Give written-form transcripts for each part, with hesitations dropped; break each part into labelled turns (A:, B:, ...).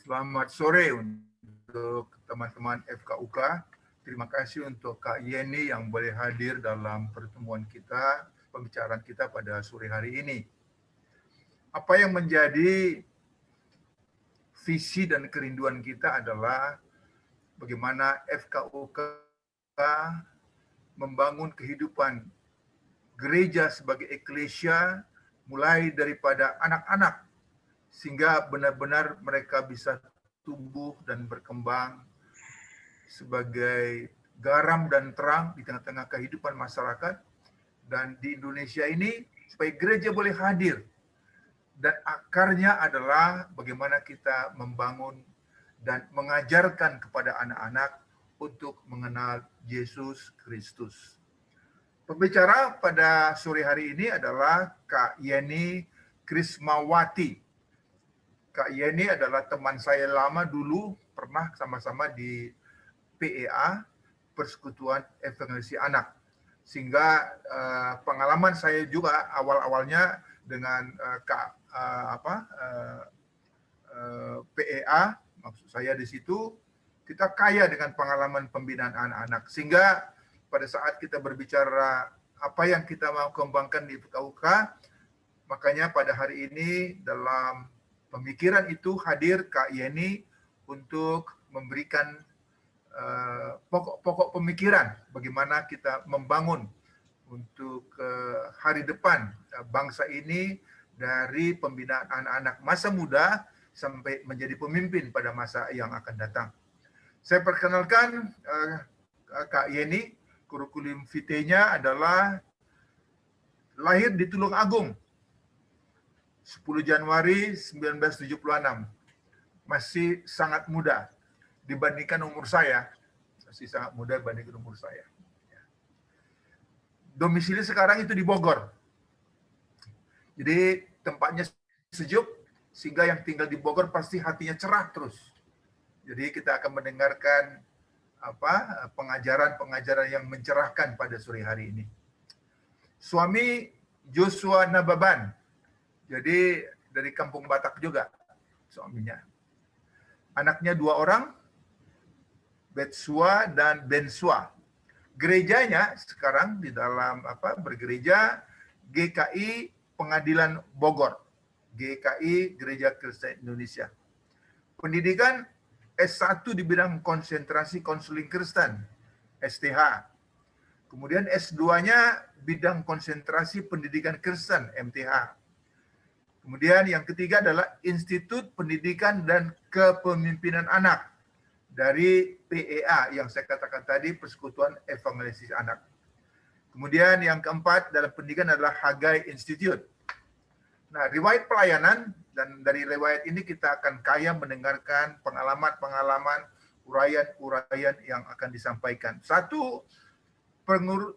A: Selamat sore untuk teman-teman FKUK. Terima kasih untuk Kak Yeni yang boleh hadir dalam pertemuan kita, pembicaraan kita pada sore hari ini. Apa yang menjadi visi dan kerinduan kita adalah bagaimana FKUK membangun kehidupan gereja sebagai eklesia mulai daripada anak-anak sehingga benar-benar mereka bisa tumbuh dan berkembang sebagai garam dan terang di tengah-tengah kehidupan masyarakat. Dan di Indonesia ini supaya gereja boleh hadir. Dan akarnya adalah bagaimana kita membangun dan mengajarkan kepada anak-anak untuk mengenal Yesus Kristus. Pembicara pada sore hari ini adalah Kak Yeni Krismawati. Kak Yeni adalah teman saya lama dulu, pernah sama-sama di PEA, Persekutuan Evangelisi Anak. Sehingga pengalaman saya juga awal-awalnya dengan PEA, maksud saya di situ, kita kaya dengan pengalaman pembinaan anak-anak. Sehingga pada saat kita berbicara apa yang kita mau kembangkan di FKUK, makanya pada hari ini dalam pemikiran itu hadir Kak Yeni untuk memberikan pokok-pokok pemikiran bagaimana kita membangun untuk hari depan bangsa ini dari pembinaan anak-anak masa muda sampai menjadi pemimpin pada masa yang akan datang. Saya perkenalkan Kak Yeni, kurikulum vitae-nya adalah lahir di Tulungagung 10 Januari 1976. Masih sangat muda dibandingkan umur saya. Masih sangat muda dibandingkan umur saya. Domisili sekarang itu di Bogor. Jadi tempatnya sejuk, sehingga yang tinggal di Bogor pasti hatinya cerah terus. Jadi kita akan mendengarkan pengajaran-pengajaran yang mencerahkan pada sore hari ini. Suami Joshua Nababan. Jadi dari kampung Batak juga suaminya. Anaknya 2 orang, Betsua dan Bensua. Gerejanya sekarang di dalam bergereja GKI Pengadilan Bogor. GKI Gereja Kristen Indonesia. Pendidikan S1 di bidang konsentrasi konseling Kristen, STH. Kemudian S2-nya bidang konsentrasi pendidikan Kristen, MTH. Kemudian yang ketiga adalah Institut Pendidikan dan Kepemimpinan Anak dari PEA yang saya katakan tadi, Persekutuan Evangelis Anak. Kemudian yang keempat dalam pendidikan adalah Hagai Institute. Nah, riwayat pelayanan, dan dari riwayat ini kita akan kaya mendengarkan pengalaman-pengalaman, uraian-uraian yang akan disampaikan. Satu,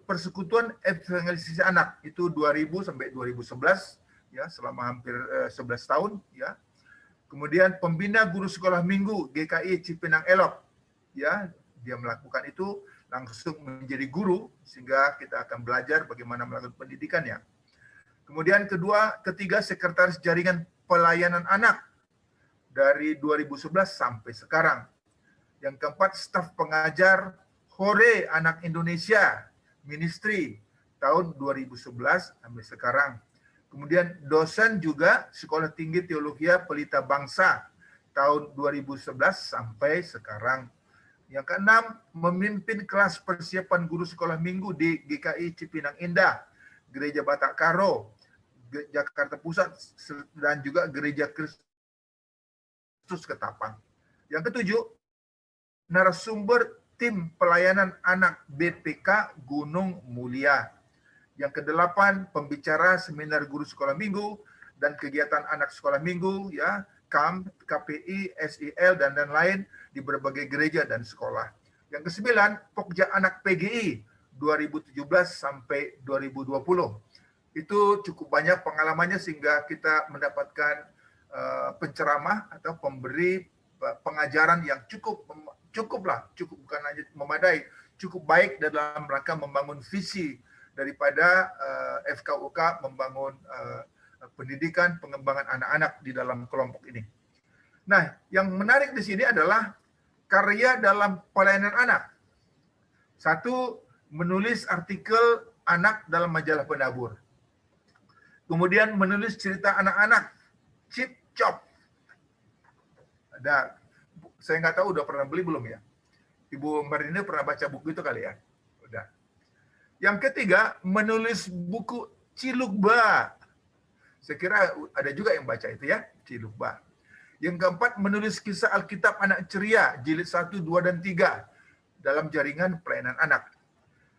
A: Persekutuan Evangelis Anak itu 2000 sampai 2011. Ya, selama hampir 11 tahun ya. Kemudian pembina guru sekolah minggu GKI Cipinang Elok ya, dia melakukan itu langsung menjadi guru sehingga kita akan belajar bagaimana melakukan pendidikannya. Kemudian ketiga sekretaris jaringan pelayanan anak dari 2011 sampai sekarang. Yang keempat staf pengajar Hore Anak Indonesia Ministry tahun 2011 sampai sekarang. Kemudian dosen juga Sekolah Tinggi Teologi Pelita Bangsa tahun 2011 sampai sekarang. Yang keenam, memimpin kelas persiapan guru sekolah minggu di GKI Cipinang Indah, Gereja Batak Karo, Jakarta Pusat, dan juga Gereja Kristus Ketapang. Yang ketujuh, narasumber tim pelayanan anak BPK Gunung Mulia. Yang kedelapan, pembicara seminar guru sekolah minggu dan kegiatan anak sekolah minggu, ya, KAM, KPI, SIL, dan lain di berbagai gereja dan sekolah. Yang kesembilan, Pokja Anak PGI 2017 sampai 2020. Itu cukup banyak pengalamannya sehingga kita mendapatkan penceramah atau pemberi pengajaran yang cukup bukan hanya memadai, cukup baik dalam rangka membangun visi daripada FKUK membangun pendidikan pengembangan anak-anak di dalam kelompok ini. Nah, yang menarik di sini adalah karya dalam pelayanan anak. Satu, menulis artikel anak dalam majalah Penabur. Kemudian menulis cerita anak-anak, Chip Chop. Ada, saya nggak tahu udah pernah beli belum ya. Ibu Marina pernah baca buku itu kali ya? Udah. Yang ketiga, menulis buku Cilukba. Saya kira ada juga yang baca itu ya, Cilukba. Yang keempat, menulis kisah Alkitab Anak Ceria, jilid 1, 2, dan 3 dalam jaringan pelayanan anak.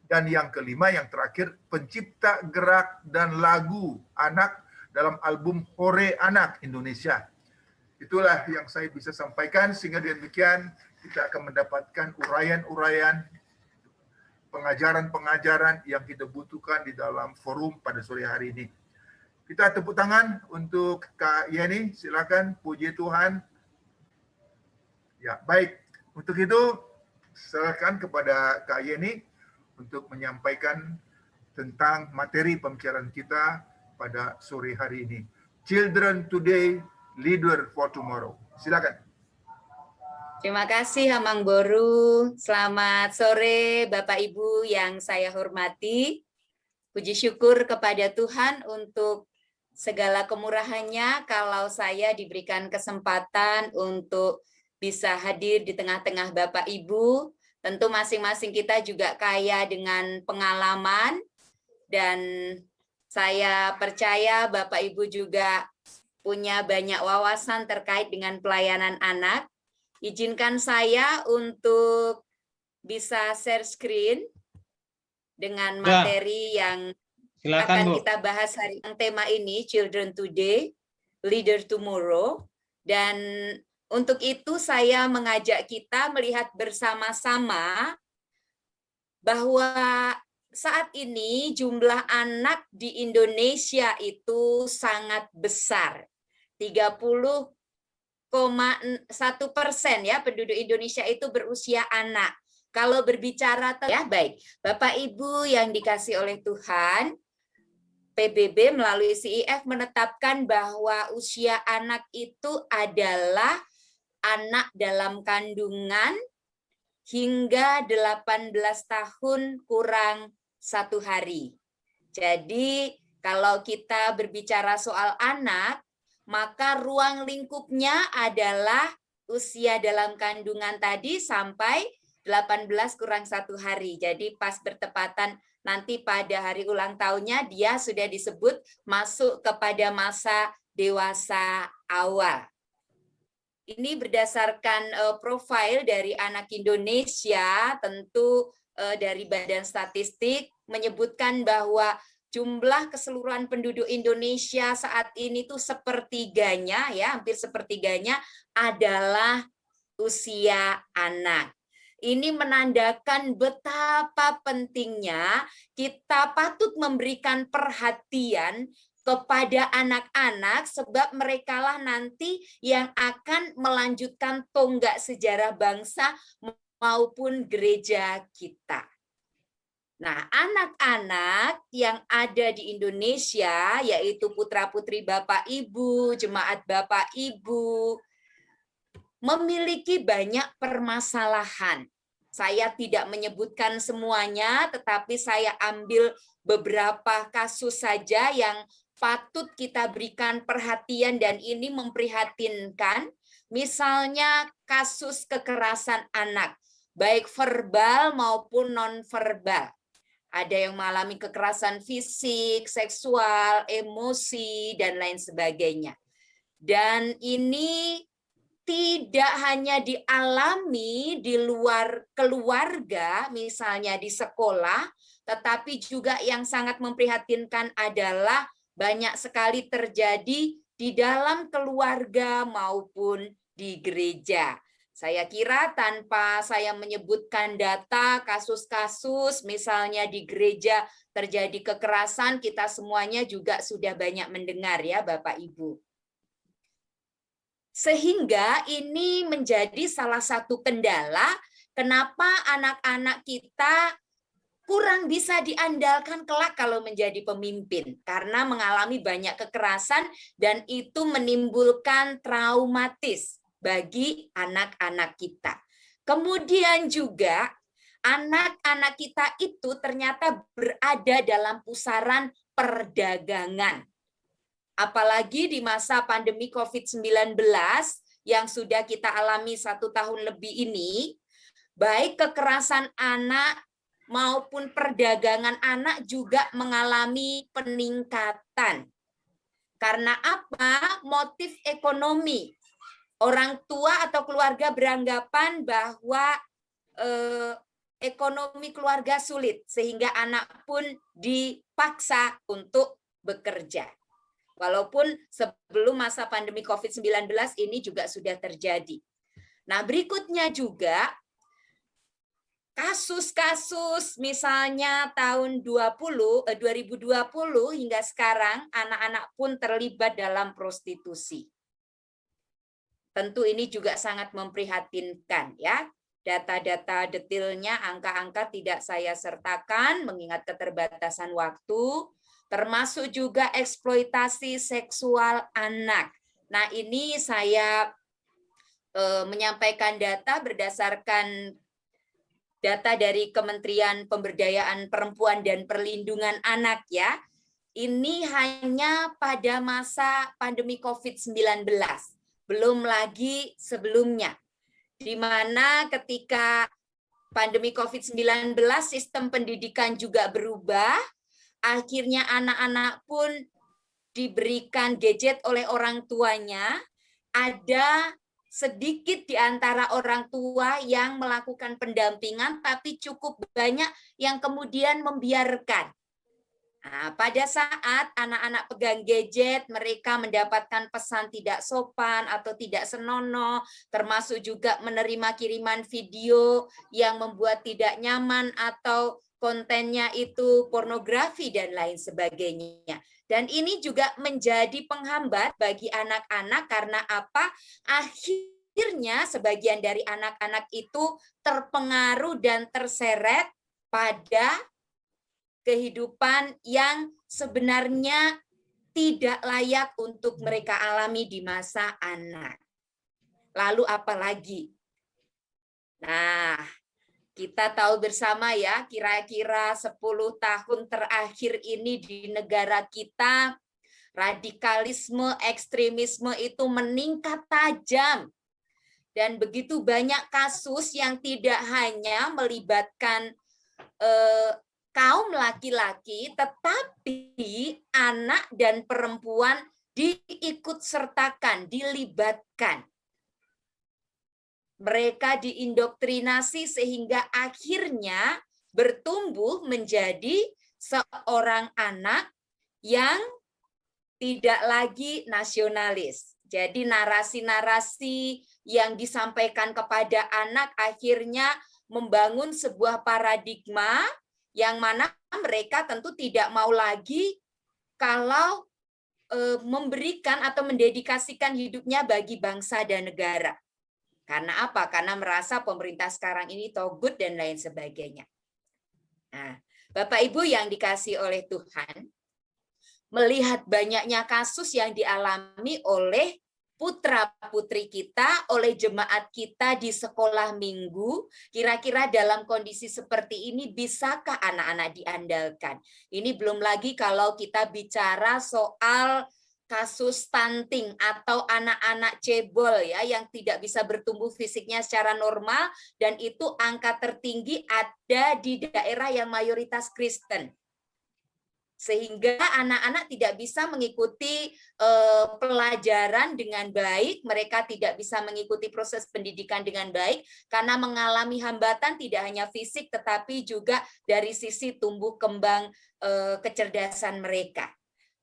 A: Dan yang kelima, yang terakhir, pencipta gerak dan lagu anak dalam album Hore Anak Indonesia. Itulah yang saya bisa sampaikan, sehingga demikian kita akan mendapatkan uraian-uraian, pengajaran-pengajaran yang kita butuhkan di dalam forum pada sore hari ini. Kita tepuk tangan untuk Kak Yeni, silakan, puji Tuhan. Ya, baik. Untuk itu, silakan kepada Kak Yeni untuk menyampaikan tentang materi pembicaraan kita pada sore hari ini. Children Today, Leader for Tomorrow. Silakan.
B: Terima kasih Hamang Boru. Selamat sore Bapak Ibu yang saya hormati. Puji syukur kepada Tuhan untuk segala kemurahannya kalau saya diberikan kesempatan untuk bisa hadir di tengah-tengah Bapak Ibu. Tentu masing-masing kita juga kaya dengan pengalaman dan saya percaya Bapak Ibu juga punya banyak wawasan terkait dengan pelayanan anak. Izinkan saya untuk bisa share screen dengan materi yang akan kita bahas hari ini. Tema ini Children Today, Leader Tomorrow. Dan untuk itu saya mengajak kita melihat bersama-sama bahwa saat ini jumlah anak di Indonesia itu sangat besar. 30,1% ya penduduk Indonesia itu berusia anak. Kalau berbicara ya baik, Bapak Ibu yang dikasih oleh Tuhan, PBB melalui CIF menetapkan bahwa usia anak itu adalah anak dalam kandungan hingga 18 tahun kurang 1 hari. Jadi kalau kita berbicara soal anak, maka ruang lingkupnya adalah usia dalam kandungan tadi sampai 18 kurang 1 hari. Jadi pas bertepatan nanti pada hari ulang tahunnya dia sudah disebut masuk kepada masa dewasa awal. Ini berdasarkan profil dari anak Indonesia, tentu dari Badan Statistik menyebutkan bahwa jumlah keseluruhan penduduk Indonesia saat ini tuh sepertiganya ya, hampir sepertiganya adalah usia anak. Ini menandakan betapa pentingnya kita patut memberikan perhatian kepada anak-anak sebab merekalah nanti yang akan melanjutkan tonggak sejarah bangsa maupun gereja kita. Nah, anak-anak yang ada di Indonesia, yaitu putra-putri Bapak Ibu, jemaat Bapak Ibu, memiliki banyak permasalahan. Saya tidak menyebutkan semuanya, tetapi saya ambil beberapa kasus saja yang patut kita berikan perhatian dan ini memprihatinkan. Misalnya kasus kekerasan anak, baik verbal maupun non-verbal. Ada yang mengalami kekerasan fisik, seksual, emosi, dan lain sebagainya. Dan ini tidak hanya dialami di luar keluarga, misalnya di sekolah, tetapi juga yang sangat memprihatinkan adalah banyak sekali terjadi di dalam keluarga maupun di gereja. Saya kira tanpa saya menyebutkan data kasus-kasus misalnya di gereja terjadi kekerasan, kita semuanya juga sudah banyak mendengar ya Bapak Ibu. Sehingga ini menjadi salah satu kendala kenapa anak-anak kita kurang bisa diandalkan kelak kalau menjadi pemimpin karena mengalami banyak kekerasan dan itu menimbulkan traumatis. bagi anak-anak kita. Kemudian juga anak-anak kita itu ternyata berada dalam pusaran perdagangan. Apalagi di masa pandemi COVID-19 yang sudah kita alami 1 tahun lebih ini, baik kekerasan anak maupun perdagangan anak juga mengalami peningkatan. Karena apa? Motif ekonomi. Orang tua atau keluarga beranggapan bahwa ekonomi keluarga sulit, sehingga anak pun dipaksa untuk bekerja. Walaupun sebelum masa pandemi COVID-19 ini juga sudah terjadi. Nah, berikutnya juga kasus-kasus misalnya tahun 2020 hingga sekarang anak-anak pun terlibat dalam prostitusi. Tentu ini juga sangat memprihatinkan ya. Data-data detailnya, angka-angka tidak saya sertakan mengingat keterbatasan waktu, termasuk juga eksploitasi seksual anak. Nah, ini saya menyampaikan data berdasarkan data dari Kementerian Pemberdayaan Perempuan dan Perlindungan Anak ya. Ini hanya pada masa pandemi COVID-19, belum lagi sebelumnya. Di mana ketika pandemi COVID-19 sistem pendidikan juga berubah, akhirnya anak-anak pun diberikan gadget oleh orang tuanya, ada sedikit di antara orang tua yang melakukan pendampingan, tapi cukup banyak yang kemudian membiarkan. Nah, pada saat anak-anak pegang gadget, mereka mendapatkan pesan tidak sopan atau tidak senonoh, termasuk juga menerima kiriman video yang membuat tidak nyaman atau kontennya itu pornografi dan lain sebagainya. Dan ini juga menjadi penghambat bagi anak-anak karena apa? Akhirnya sebagian dari anak-anak itu terpengaruh dan terseret pada kehidupan yang sebenarnya tidak layak untuk mereka alami di masa anak. Lalu apa lagi? Nah, kita tahu bersama ya, kira-kira 10 tahun terakhir ini di negara kita, radikalisme, ekstremisme itu meningkat tajam. Dan begitu banyak kasus yang tidak hanya melibatkan kaum laki-laki, tetapi anak dan perempuan diikut sertakan, dilibatkan. Mereka diindoktrinasi sehingga akhirnya bertumbuh menjadi seorang anak yang tidak lagi nasionalis. Jadi narasi-narasi yang disampaikan kepada anak akhirnya membangun sebuah paradigma yang mana mereka tentu tidak mau lagi kalau memberikan atau mendedikasikan hidupnya bagi bangsa dan negara. Karena apa? Karena merasa pemerintah sekarang ini togut dan lain sebagainya. Nah, Bapak Ibu yang dikasihi oleh Tuhan, melihat banyaknya kasus yang dialami oleh putra-putri kita, oleh jemaat kita di sekolah minggu, kira-kira dalam kondisi seperti ini bisakah anak-anak diandalkan? Ini belum lagi kalau kita bicara soal kasus stunting atau anak-anak cebol ya yang tidak bisa bertumbuh fisiknya secara normal, dan itu angka tertinggi ada di daerah yang mayoritas Kristen. Sehingga anak-anak tidak bisa mengikuti pelajaran dengan baik, mereka tidak bisa mengikuti proses pendidikan dengan baik karena mengalami hambatan tidak hanya fisik tetapi juga dari sisi tumbuh kembang kecerdasan mereka.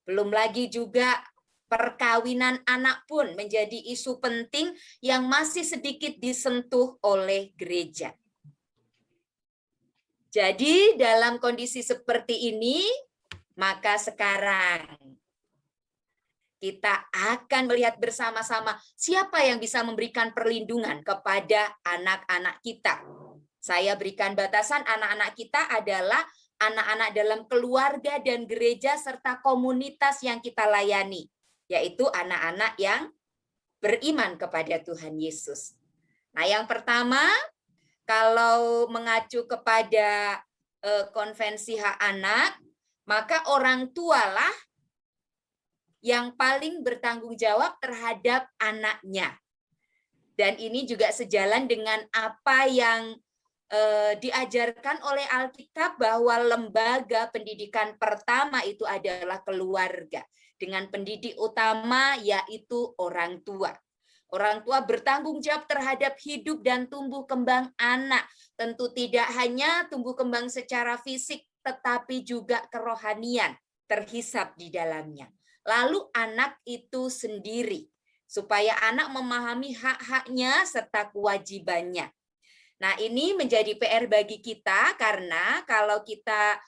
B: Belum lagi juga perkawinan anak pun menjadi isu penting yang masih sedikit disentuh oleh gereja. Jadi dalam kondisi seperti ini, maka sekarang kita akan melihat bersama-sama siapa yang bisa memberikan perlindungan kepada anak-anak kita. Saya berikan batasan anak-anak kita adalah anak-anak dalam keluarga dan gereja serta komunitas yang kita layani, yaitu anak-anak yang beriman kepada Tuhan Yesus. Nah, yang pertama, kalau mengacu kepada konvensi hak anak, maka orang tualah yang paling bertanggung jawab terhadap anaknya. Dan ini juga sejalan dengan apa yang diajarkan oleh Alkitab, bahwa lembaga pendidikan pertama itu adalah keluarga, dengan pendidik utama yaitu orang tua. Orang tua bertanggung jawab terhadap hidup dan tumbuh kembang anak. Tentu tidak hanya tumbuh kembang secara fisik, tetapi juga kerohanian terhisap di dalamnya. Lalu anak itu sendiri, supaya anak memahami hak-haknya serta kewajibannya. Nah, ini menjadi PR bagi kita, karena kalau kita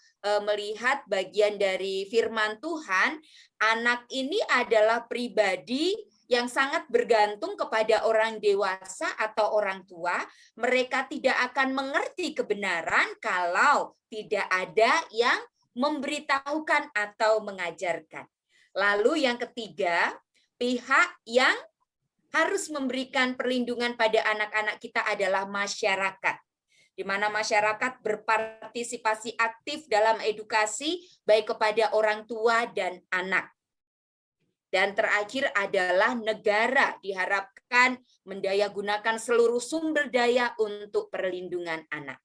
B: melihat bagian dari firman Tuhan, anak ini adalah pribadi yang sangat bergantung kepada orang dewasa atau orang tua. Mereka tidak akan mengerti kebenaran kalau tidak ada yang memberitahukan atau mengajarkan. Lalu yang ketiga, pihak yang harus memberikan perlindungan pada anak-anak kita adalah masyarakat, di mana masyarakat berpartisipasi aktif dalam edukasi baik kepada orang tua dan anak. Dan terakhir adalah negara diharapkan mendayagunakan seluruh sumber daya untuk perlindungan anak.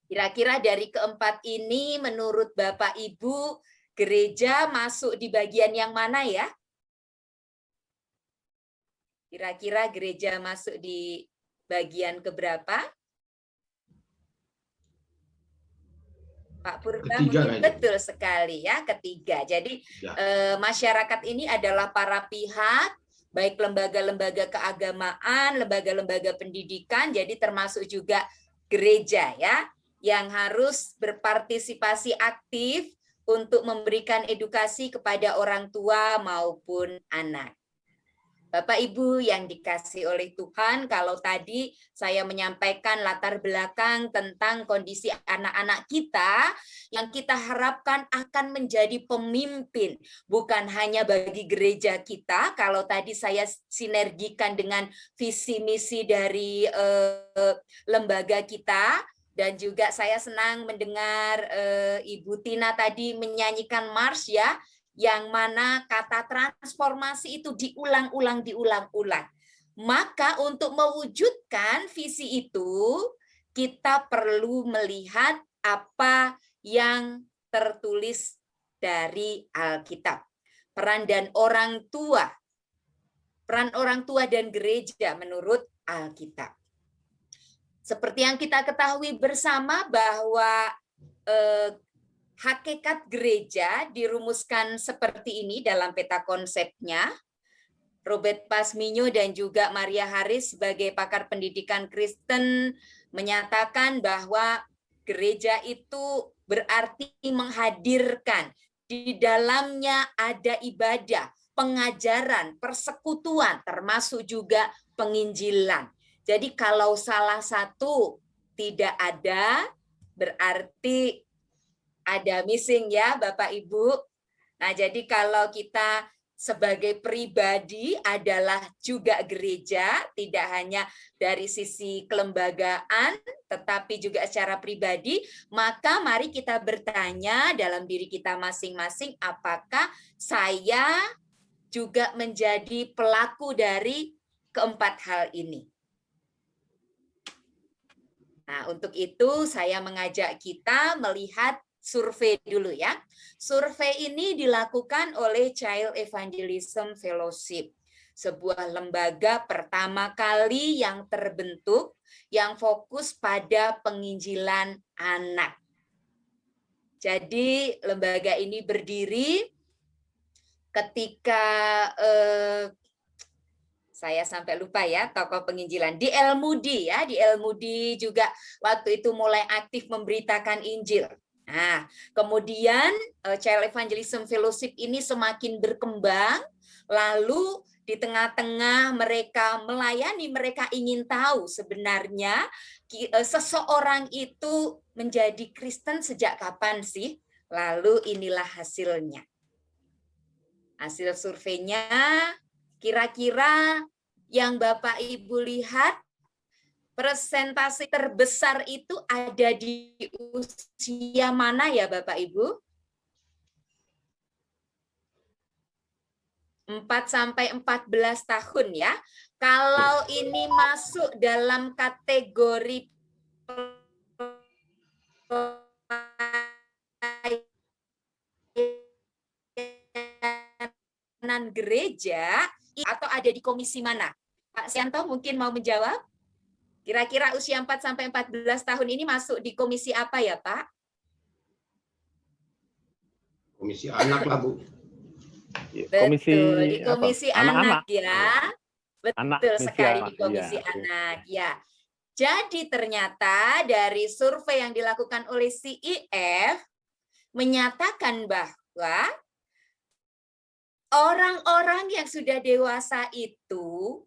B: Kira-kira dari keempat ini menurut Bapak Ibu, gereja masuk di bagian yang mana ya? Kira-kira gereja masuk di bagian keberapa? Pak Purba mungkin betul sekali ya, ketiga. Jadi masyarakat ini adalah para pihak, baik lembaga-lembaga keagamaan, lembaga-lembaga pendidikan, jadi termasuk juga gereja ya, yang harus berpartisipasi aktif untuk memberikan edukasi kepada orang tua maupun anak. Bapak Ibu yang dikasih oleh Tuhan, kalau tadi saya menyampaikan latar belakang tentang kondisi anak-anak kita, yang kita harapkan akan menjadi pemimpin, bukan hanya bagi gereja kita, kalau tadi saya sinergikan dengan visi misi dari lembaga kita, dan juga saya senang mendengar Ibu Tina tadi menyanyikan Mars ya, yang mana kata transformasi itu diulang-ulang. Maka untuk mewujudkan visi itu, kita perlu melihat apa yang tertulis dari Alkitab. Peran orang tua dan gereja menurut Alkitab. Seperti yang kita ketahui bersama bahwa hakikat gereja dirumuskan seperti ini dalam peta konsepnya. Robert Pasminyo dan juga Maria Harris sebagai pakar pendidikan Kristen menyatakan bahwa gereja itu berarti menghadirkan, di dalamnya ada ibadah, pengajaran, persekutuan, termasuk juga penginjilan. Jadi kalau salah satu tidak ada, berarti ada missing ya Bapak Ibu. Nah, jadi kalau kita sebagai pribadi adalah juga gereja, tidak hanya dari sisi kelembagaan, tetapi juga secara pribadi, maka mari kita bertanya dalam diri kita masing-masing, apakah saya juga menjadi pelaku dari keempat hal ini? Nah, untuk itu saya mengajak kita melihat survei dulu ya. Survei ini dilakukan oleh Child Evangelism Fellowship, sebuah lembaga pertama kali yang terbentuk yang fokus pada penginjilan anak. Jadi lembaga ini berdiri ketika saya sampai lupa ya tokoh penginjilan di El Moody ya, di El Moody juga waktu itu mulai aktif memberitakan Injil. Nah, kemudian Child Evangelism Fellowship ini semakin berkembang, lalu di tengah-tengah mereka melayani, mereka ingin tahu sebenarnya seseorang itu menjadi Kristen sejak kapan sih? Lalu inilah hasilnya. Hasil surveinya Kira-kira yang Bapak Ibu lihat, presentasi terbesar itu ada di usia mana ya Bapak Ibu? 4-14 tahun ya. Kalau ini masuk dalam kategori pelayanan gereja atau ada di komisi mana? Pak Sianto mungkin mau menjawab? Kira-kira usia 4-14 tahun ini masuk di komisi apa ya, Pak?
C: Komisi anak lah, Bu.
D: Komisi
B: Betul, di komisi anak ya.
D: Anak,
B: Betul sekali di
D: iya,
B: komisi
D: iya.
B: anak ya. Jadi ternyata dari survei yang dilakukan oleh CEF menyatakan bahwa orang-orang yang sudah dewasa itu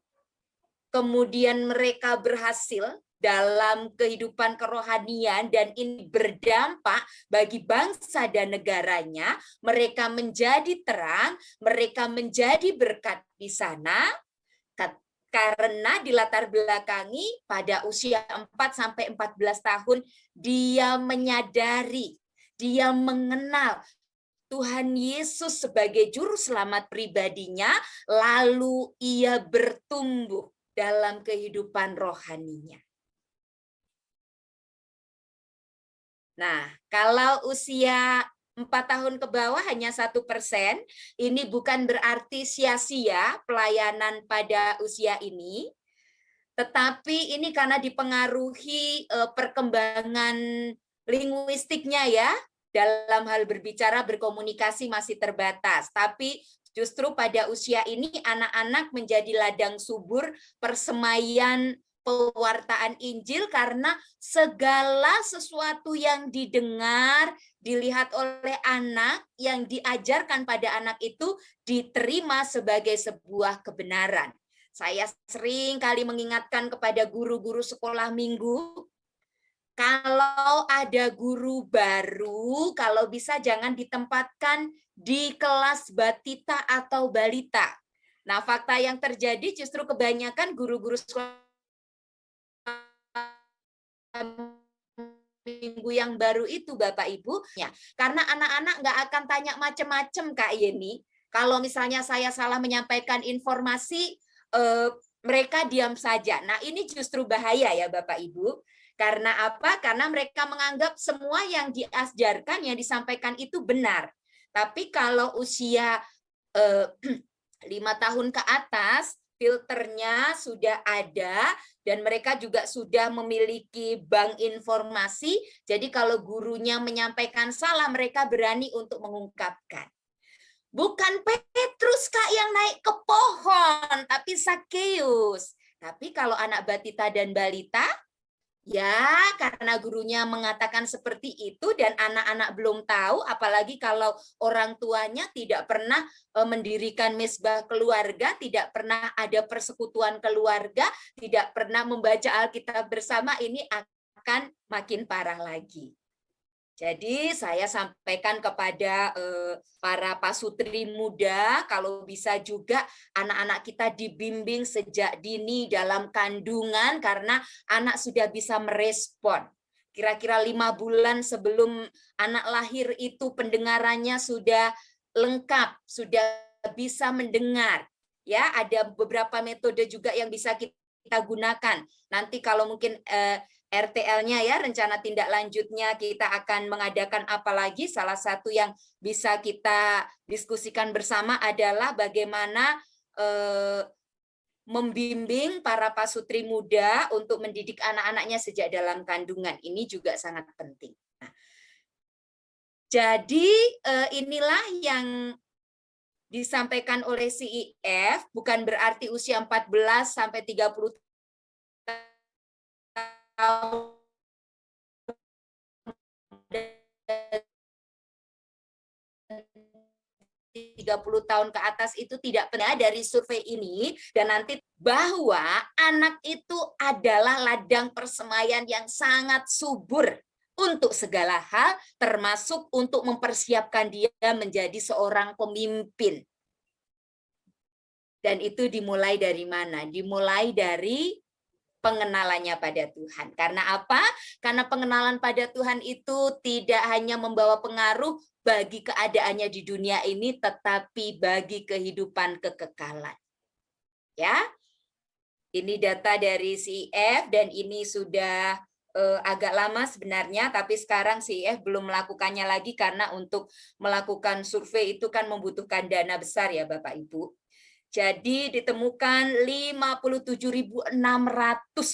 B: kemudian mereka berhasil dalam kehidupan kerohanian dan ini berdampak bagi bangsa dan negaranya, mereka menjadi terang, mereka menjadi berkat di sana, karena dilatar belakangi pada usia 4-14 tahun, dia menyadari, dia mengenal Tuhan Yesus sebagai juru selamat pribadinya, lalu ia bertumbuh dalam kehidupan rohaninya. Nah, kalau usia 4 tahun ke bawah hanya 1%, ini bukan berarti sia-sia pelayanan pada usia ini, tetapi ini karena dipengaruhi perkembangan linguistiknya ya, dalam hal berbicara, berkomunikasi masih terbatas. Tapi justru pada usia ini anak-anak menjadi ladang subur persemaian pewartaan Injil karena segala sesuatu yang didengar, dilihat oleh anak, yang diajarkan pada anak itu diterima sebagai sebuah kebenaran. Saya sering kali mengingatkan kepada guru-guru sekolah minggu, kalau ada guru baru, kalau bisa jangan ditempatkan di kelas batita atau balita. Nah, fakta yang terjadi justru kebanyakan guru-guru sekolah minggu yang baru itu, Bapak Ibu, ya, karena anak-anak nggak akan tanya macam-macam, Kak Yeni. Kalau misalnya saya salah menyampaikan informasi, mereka diam saja. Nah, ini justru bahaya ya, Bapak Ibu. Karena apa? Karena mereka menganggap semua yang diajarkan, yang disampaikan itu benar. Tapi kalau usia 5 tahun ke atas, filternya sudah ada, dan mereka juga sudah memiliki bank informasi, jadi kalau gurunya menyampaikan salah, mereka berani untuk mengungkapkan. Bukan Petrus, Kak, yang naik ke pohon, tapi Sakeus. Tapi kalau anak batita dan balita, ya, karena gurunya mengatakan seperti itu dan anak-anak belum tahu, apalagi kalau orang tuanya tidak pernah mendirikan mezbah keluarga, tidak pernah ada persekutuan keluarga, tidak pernah membaca Alkitab bersama, ini akan makin parah lagi. Jadi saya sampaikan kepada para pasutri muda, kalau bisa juga anak-anak kita dibimbing sejak dini dalam kandungan, karena anak sudah bisa merespon. Kira-kira 5 bulan sebelum anak lahir itu pendengarannya sudah lengkap, sudah bisa mendengar. Ya, ada beberapa metode juga yang bisa kita gunakan. Nanti kalau mungkin RTL-nya ya, rencana tindak lanjutnya kita akan mengadakan apa lagi. Salah satu yang bisa kita diskusikan bersama adalah bagaimana membimbing para pasutri muda untuk mendidik anak-anaknya sejak dalam kandungan. Ini juga sangat penting. Nah, jadi inilah yang disampaikan oleh CEF, bukan berarti usia 14 sampai 30 30 tahun ke atas itu tidak pernah dari survei ini, dan nanti bahwa anak itu adalah ladang persemaian yang sangat subur untuk segala hal, termasuk untuk mempersiapkan dia menjadi seorang pemimpin. Dan itu dimulai dari mana? Dimulai dari pengenalannya pada Tuhan. Karena apa? Karena pengenalan pada Tuhan itu tidak hanya membawa pengaruh bagi keadaannya di dunia ini, tetapi bagi kehidupan kekekalan. Ya, ini data dari CIF dan ini sudah agak lama sebenarnya, tapi sekarang CIF belum melakukannya lagi karena untuk melakukan survei itu kan membutuhkan dana besar ya Bapak Ibu. Jadi ditemukan 57.600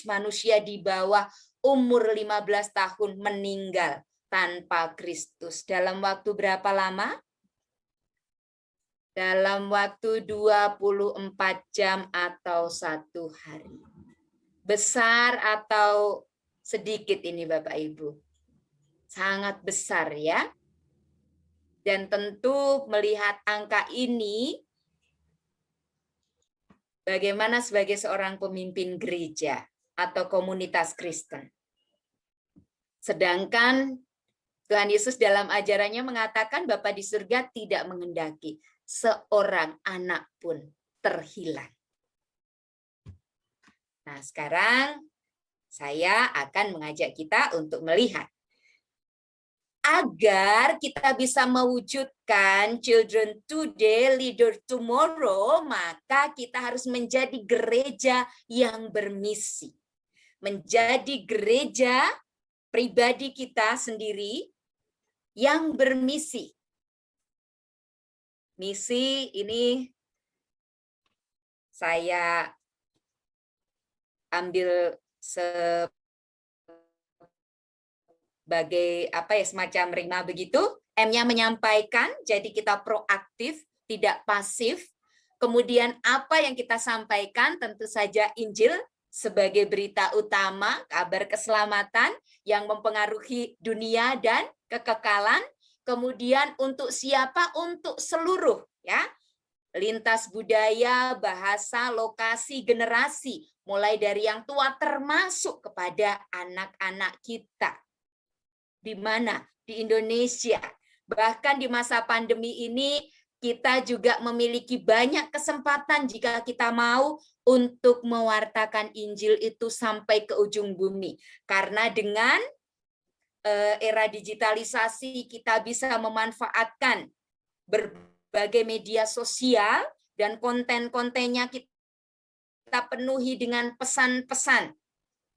B: manusia di bawah umur 15 tahun meninggal tanpa Kristus. Dalam waktu berapa lama? Dalam waktu 24 jam atau 1 hari. Besar atau sedikit ini Bapak Ibu? Sangat besar ya. Dan tentu melihat angka ini, bagaimana sebagai seorang pemimpin gereja atau komunitas Kristen. Sedangkan Tuhan Yesus dalam ajarannya mengatakan Bapa di surga tidak menghendaki seorang anak pun terhilang. Nah, sekarang saya akan mengajak kita untuk melihat agar kita bisa mewujudkan children today, leader tomorrow, maka kita harus menjadi gereja yang bermisi. Menjadi gereja pribadi kita sendiri yang bermisi. Misi ini saya ambil sebagai apa ya, semacam rima begitu. M-nya menyampaikan, jadi kita proaktif, tidak pasif. Kemudian apa yang kita sampaikan tentu saja Injil sebagai berita utama, kabar keselamatan yang mempengaruhi dunia dan kekekalan. Kemudian untuk siapa? Untuk seluruh ya. Lintas budaya, bahasa, lokasi, generasi, mulai dari yang tua termasuk kepada anak-anak kita. Di mana? Di Indonesia. Bahkan di masa pandemi ini kita juga memiliki banyak kesempatan jika kita mau untuk mewartakan Injil itu sampai ke ujung bumi. Karena dengan era digitalisasi kita bisa memanfaatkan berbagai media sosial dan konten-kontennya kita penuhi dengan pesan-pesan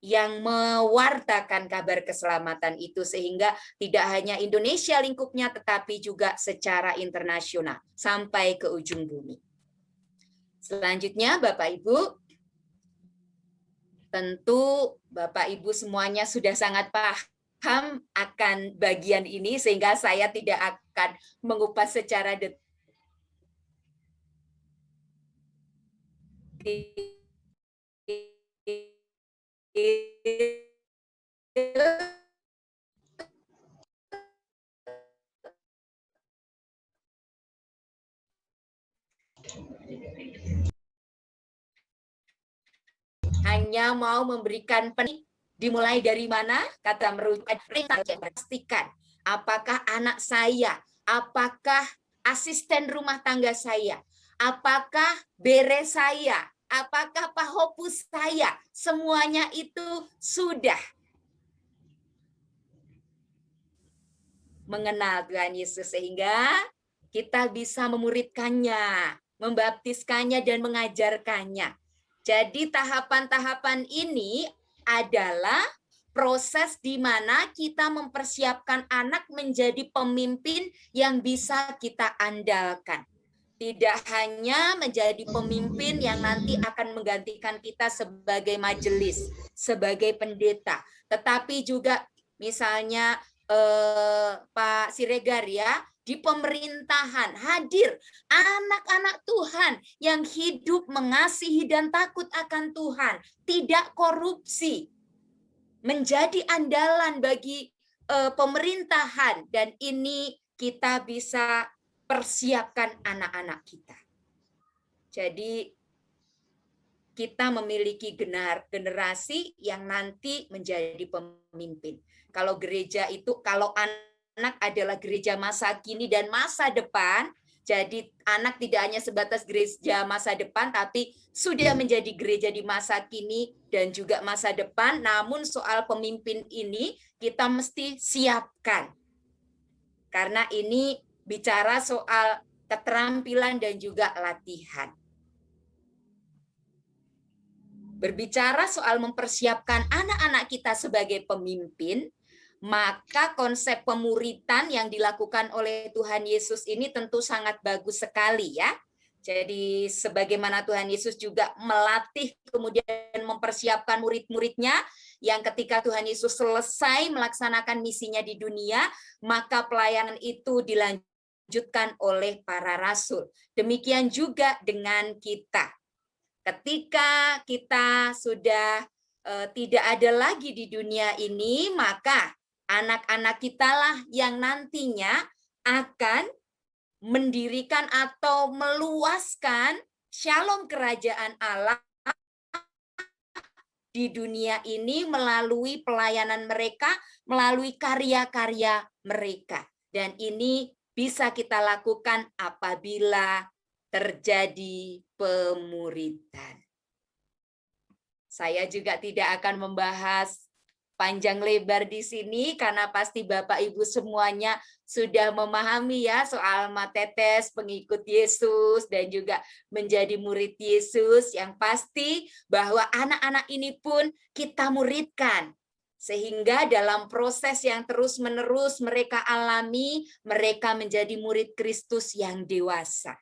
B: yang mewartakan kabar keselamatan itu sehingga tidak hanya Indonesia lingkupnya tetapi juga secara internasional sampai ke ujung bumi. Selanjutnya Bapak Ibu, tentu Bapak Ibu semuanya sudah sangat paham akan bagian ini sehingga saya tidak akan mengupas secara detail. Hanya mau memberikan dimulai dari mana? Kata merujuk pastikan apakah anak saya, apakah asisten rumah tangga saya, apakah bere saya, apakah pahopus saya, semuanya itu sudah mengenal Tuhan Yesus sehingga kita bisa memuridkannya, membaptiskannya dan mengajarkannya. Jadi tahapan-tahapan ini adalah proses di mana kita mempersiapkan anak menjadi pemimpin yang bisa kita andalkan. Tidak hanya menjadi pemimpin yang nanti akan menggantikan kita sebagai majelis, sebagai pendeta, tetapi juga misalnya Pak Siregar ya, di pemerintahan hadir anak-anak Tuhan yang hidup mengasihi dan takut akan Tuhan, tidak korupsi, menjadi andalan bagi pemerintahan, dan ini kita bisa persiapkan anak-anak kita. Jadi kita memiliki generasi yang nanti menjadi pemimpin. Kalau gereja itu, kalau anak adalah gereja masa kini dan masa depan, Jadi anak tidak hanya sebatas gereja masa depan, tapi sudah menjadi gereja di masa kini dan juga masa depan. Namun soal pemimpin ini kita mesti siapkan. Karena ini bicara soal keterampilan dan juga latihan. Berbicara soal mempersiapkan anak-anak kita sebagai pemimpin, maka konsep pemuritan yang dilakukan oleh Tuhan Yesus ini tentu sangat bagus sekali ya. Jadi sebagaimana Tuhan Yesus juga melatih kemudian mempersiapkan murid-muridnya yang ketika Tuhan Yesus selesai melaksanakan misinya di dunia, maka pelayanan itu dilanjutkan oleh para rasul. Demikian juga dengan kita. Ketika kita sudah tidak ada lagi di dunia ini, maka anak-anak kita lah yang nantinya akan mendirikan atau meluaskan shalom kerajaan Allah di dunia ini melalui pelayanan mereka, melalui karya-karya mereka. Dan ini bisa kita lakukan apabila terjadi pemuritan. Saya juga tidak akan membahas panjang lebar di sini karena pasti Bapak Ibu semuanya sudah memahami ya soal matetes pengikut Yesus dan juga menjadi murid Yesus. Yang pasti bahwa anak-anak ini pun kita muridkan sehingga dalam proses yang terus-menerus mereka alami, mereka menjadi murid Kristus yang dewasa.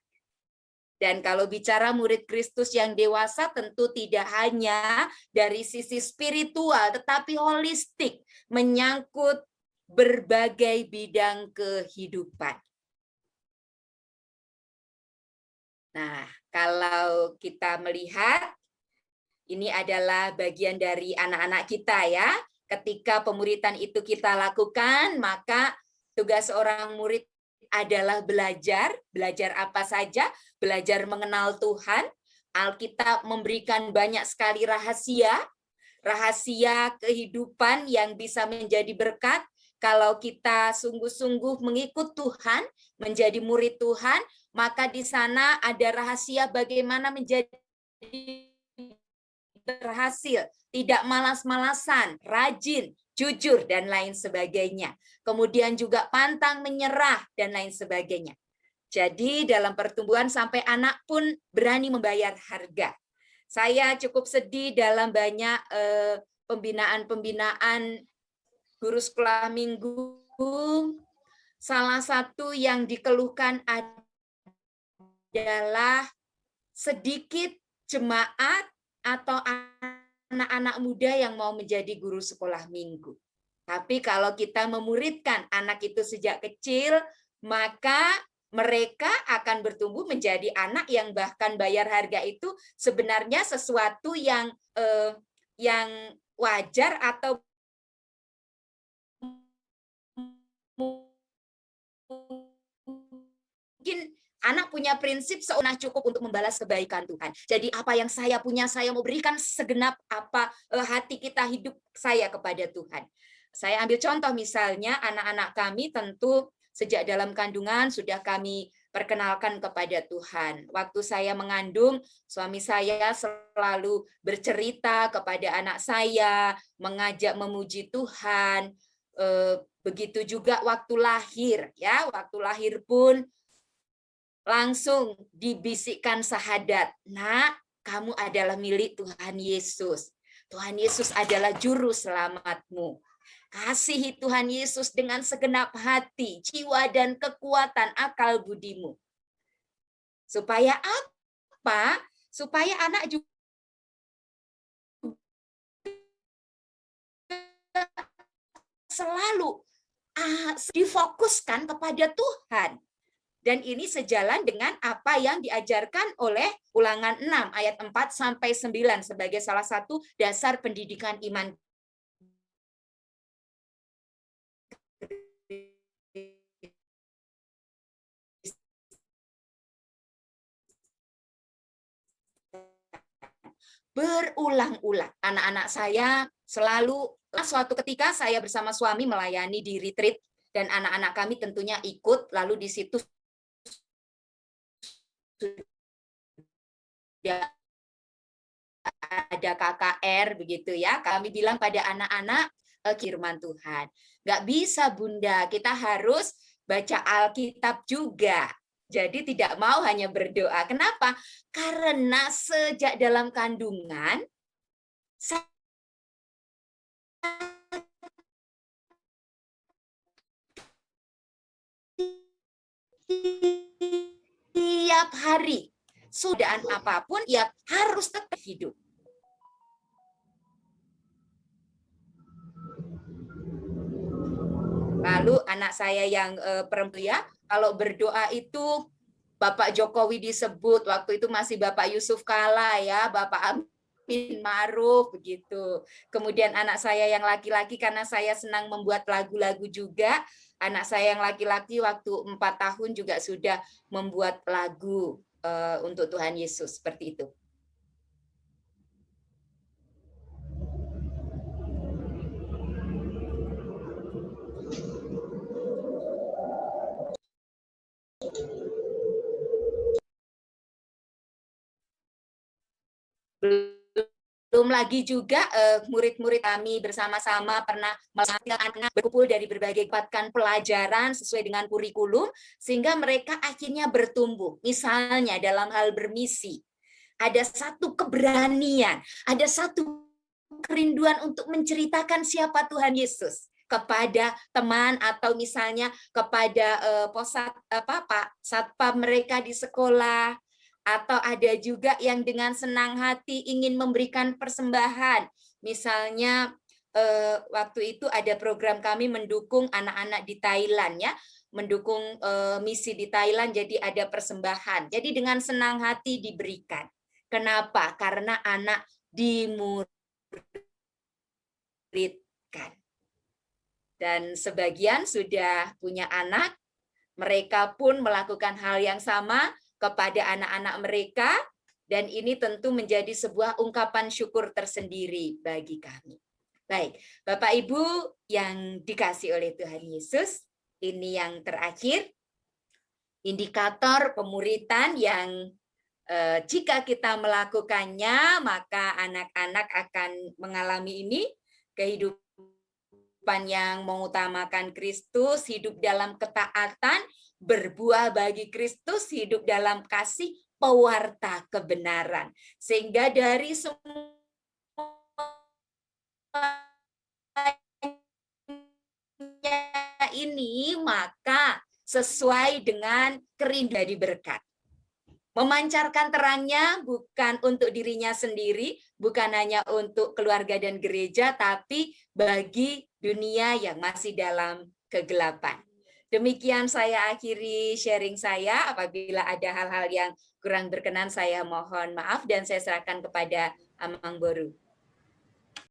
B: Dan kalau bicara murid Kristus yang dewasa tentu tidak hanya dari sisi spiritual, tetapi holistik, menyangkut berbagai bidang kehidupan. Nah, kalau kita melihat, ini adalah bagian dari anak-anak kita ya. Ketika pemuritan itu kita lakukan, maka tugas seorang murid adalah belajar apa saja, belajar mengenal Tuhan. Alkitab memberikan banyak sekali rahasia kehidupan yang bisa menjadi berkat kalau kita sungguh-sungguh mengikut Tuhan, menjadi murid Tuhan, maka di sana ada rahasia bagaimana menjadi berhasil, tidak malas-malasan, rajin, jujur, dan lain sebagainya. Kemudian juga pantang menyerah, dan lain sebagainya. Jadi dalam pertumbuhan sampai anak pun berani membayar harga. Saya cukup sedih dalam banyak pembinaan guru sekolah minggu. Salah satu yang dikeluhkan adalah sedikit jemaat atau anak-anak muda yang mau menjadi guru sekolah minggu. Tapi kalau kita memuridkan anak itu sejak kecil, maka mereka akan bertumbuh menjadi anak yang bahkan bayar harga itu sebenarnya sesuatu yang wajar atau mungkin anak punya prinsip seunah cukup untuk membalas kebaikan Tuhan. Jadi apa yang saya punya, saya mau berikan segenap apa hati kita hidup saya kepada Tuhan. Saya ambil contoh misalnya anak-anak kami tentu sejak dalam kandungan sudah kami perkenalkan kepada Tuhan. Waktu saya mengandung, suami saya selalu bercerita kepada anak saya, mengajak memuji Tuhan. Begitu juga waktu lahir, ya, waktu lahir pun langsung dibisikkan syahadat. Nak, kamu adalah milik Tuhan Yesus. Tuhan Yesus adalah juru selamatmu. Kasihi Tuhan Yesus dengan segenap hati, jiwa, dan kekuatan akal budimu. Supaya apa? Supaya anak juga selalu difokuskan kepada Tuhan. Dan ini sejalan dengan apa yang diajarkan oleh Ulangan 6 ayat 4-9 sebagai salah satu dasar pendidikan iman. Berulang-ulang. Anak-anak saya selalu, suatu ketika saya bersama suami melayani di retreat, dan anak-anak kami tentunya ikut, lalu di situ sudah ada KKR begitu ya. Kami bilang pada anak-anak firman Tuhan. Nggak bisa Bunda, kita harus baca Alkitab juga. Jadi tidak mau hanya berdoa. Kenapa? Karena sejak dalam kandungan tiap hari, sudahan apapun, ya harus tetap hidup. Lalu anak saya yang perempuan ya, kalau berdoa itu Bapak Jokowi disebut, waktu itu masih Bapak Yusuf Kala ya, Bapak Amin Ma'ruf begitu. Kemudian anak saya yang laki-laki, karena saya senang membuat lagu-lagu juga, anak saya yang laki-laki waktu 4 tahun juga sudah membuat lagu untuk Tuhan Yesus, seperti itu. Belum lagi juga murid-murid kami bersama-sama pernah melatih anak berkumpul dari berbagai pelajaran sesuai dengan kurikulum, sehingga mereka akhirnya bertumbuh. Misalnya dalam hal bermisi, ada satu keberanian, ada satu kerinduan untuk menceritakan siapa Tuhan Yesus kepada teman, atau misalnya kepada Pak satpam mereka di sekolah. Atau ada juga yang dengan senang hati ingin memberikan persembahan. Misalnya waktu itu ada program kami mendukung anak-anak di Thailand ya, mendukung misi di Thailand, jadi ada persembahan. Jadi dengan senang hati diberikan. Kenapa? Karena anak dimuridkan. Dan sebagian sudah punya anak, mereka pun melakukan hal yang sama kepada anak-anak mereka, dan ini tentu menjadi sebuah ungkapan syukur tersendiri bagi kami. Baik, Bapak Ibu yang dikasih oleh Tuhan Yesus, ini yang terakhir, indikator pemuritan yang jika kita melakukannya, maka anak-anak akan mengalami ini, kehidupan yang mengutamakan Kristus, hidup dalam ketaatan, berbuah bagi Kristus, hidup dalam kasih, pewarta kebenaran. Sehingga dari semua ini, maka sesuai dengan kerinduan dari berkat. Memancarkan terangnya bukan untuk dirinya sendiri, bukan hanya untuk keluarga dan gereja, tapi bagi dunia yang masih dalam kegelapan. Demikian saya akhiri sharing saya. Apabila ada hal-hal yang kurang berkenan, saya mohon maaf dan saya serahkan kepada Amang Boru.